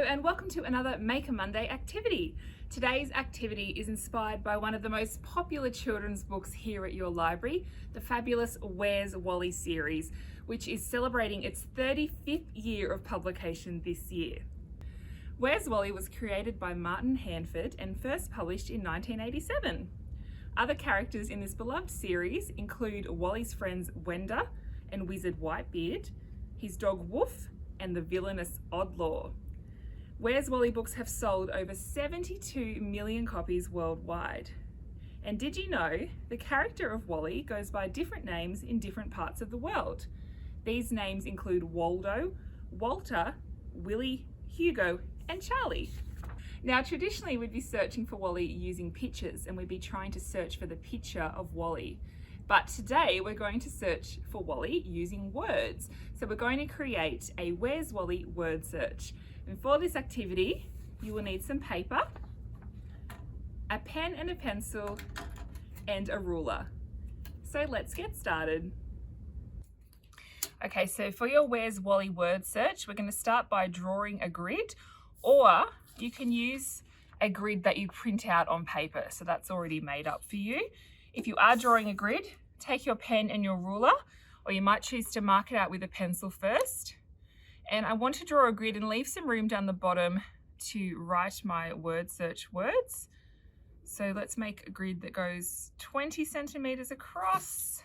and welcome to another Maker Monday activity. Today's activity is inspired by one of the most popular children's books here at your library, the fabulous Where's Wally series, which is celebrating its 35th year of publication this year. Where's Wally was created by Martin Handford and first published in 1987. Other characters in this beloved series include Wally's friends Wenda and Wizard Whitebeard, his dog Woof, and the villainous Oddlaw. Where's Wally books have sold over 72 million copies worldwide. And did you know the character of Wally goes by different names in different parts of the world? These names include Waldo, Walter, Willie, Hugo, and Charlie. Now, traditionally we'd be searching for Wally using pictures, and we'd be trying to search for the picture of Wally. But today we're going to search for Wally using words. So we're going to create a Where's Wally word search. And for this activity, you will need some paper, a pen and a pencil, and a ruler. So let's get started. Okay, so for your Where's Wally word search, we're going to start by drawing a grid, or you can use a grid that you print out on paper. So that's already made up for you. If you are drawing a grid, take your pen and your ruler, or you might choose to mark it out with a pencil first. And I want to draw a grid and leave some room down the bottom to write my word search words. So let's make a grid that goes 20 centimeters across,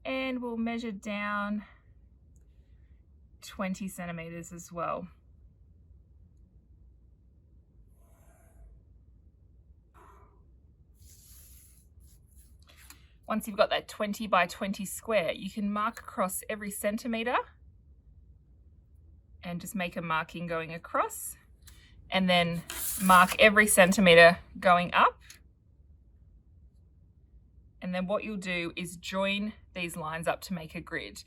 and we'll measure down 20 centimeters as well. Once you've got that 20 by 20 square, you can mark across every centimeter and just make a marking going across, and then mark every centimeter going up. And then what you'll do is join these lines up to make a grid.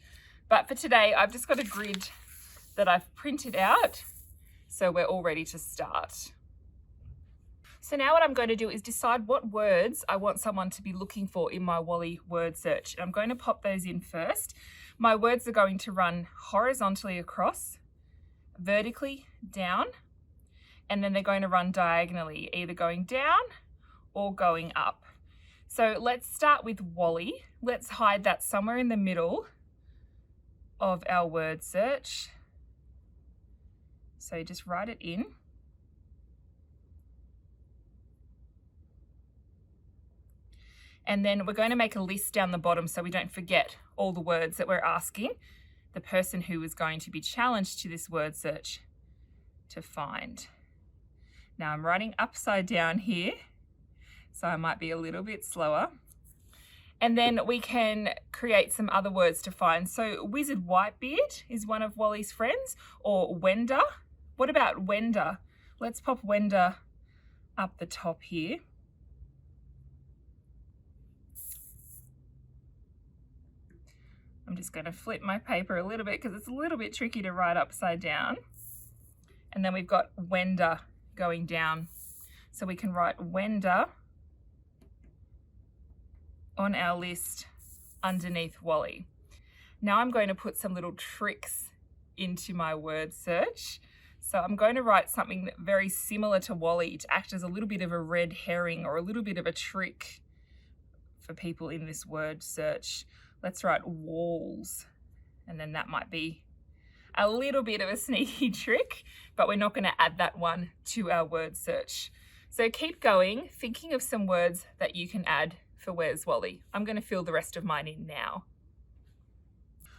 But for today, I've just got a grid that I've printed out, so we're all ready to start. So now what I'm going to do is decide what words I want someone to be looking for in my Wally word search. And I'm going to pop those in first. My words are going to run horizontally across, vertically down, and then they're going to run diagonally, either going down or going up. So let's start with Wally. Let's hide that somewhere in the middle of our word search. So just write it in. And then we're going to make a list down the bottom so we don't forget all the words that we're asking the person who is going to be challenged to this word search to find. Now I'm writing upside down here, so I might be a little bit slower. And then we can create some other words to find. So Wizard Whitebeard is one of Wally's friends, or Wenda. What about Wenda? Let's pop Wenda up the top here. I'm just going to flip my paper a little bit because it's a little bit tricky to write upside down. And then we've got Wenda going down. So we can write Wenda on our list underneath Wally. Now I'm going to put some little tricks into my word search. So I'm going to write something very similar to Wally to act as a little bit of a red herring or a little bit of a trick for people in this word search. Let's write walls, and then that might be a little bit of a sneaky trick, but we're not going to add that one to our word search. So keep going, thinking of some words that you can add for Where's Wally. I'm going to fill the rest of mine in now.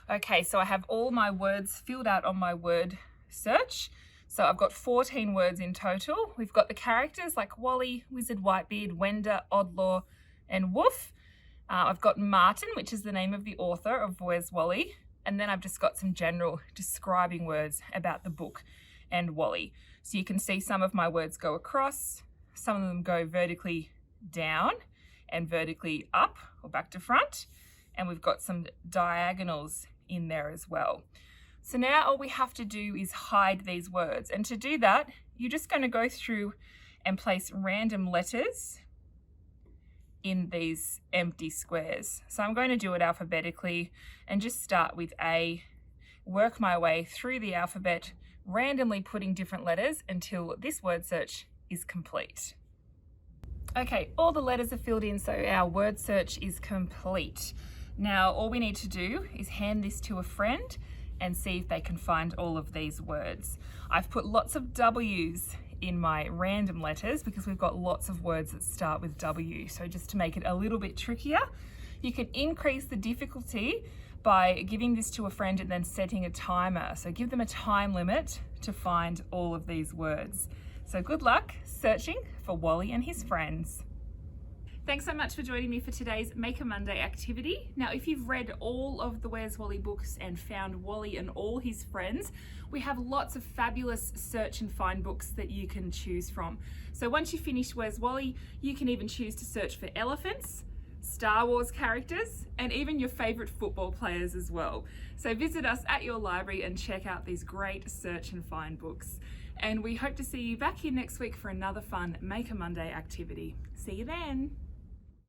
Okay, so I have all my words filled out on my word search. So I've got 14 words in total. We've got the characters like Wally, Wizard Whitebeard, Wenda, Oddlaw, and Woof. I've got Martin, which is the name of the author of Where's Wally, and then I've just got some general describing words about the book and Wally. So you can see some of my words go across, some of them go vertically down and vertically up or back to front, and we've got some diagonals in there as well. So now all we have to do is hide these words, and to do that, you're just going to go through and place random letters in these empty squares. So I'm going to do it alphabetically and just start with A, work my way through the alphabet randomly putting different letters until this word search is complete. Okay, all the letters are filled in, so our word search is complete. Now, all we need to do is hand this to a friend and see if they can find all of these words. I've put lots of W's in my random letters because we've got lots of words that start with W. So just to make it a little bit trickier, you can increase the difficulty by giving this to a friend and then setting a timer. So give them a time limit to find all of these words. So good luck searching for Wally and his friends. Thanks so much for joining me for today's Maker Monday activity. Now, if you've read all of the Where's Wally books and found Wally and all his friends, we have lots of fabulous search and find books that you can choose from. So once you finish Where's Wally, you can even choose to search for elephants, Star Wars characters, and even your favorite football players as well. So visit us at your library and check out these great search and find books. And we hope to see you back here next week for another fun Maker Monday activity. See you then.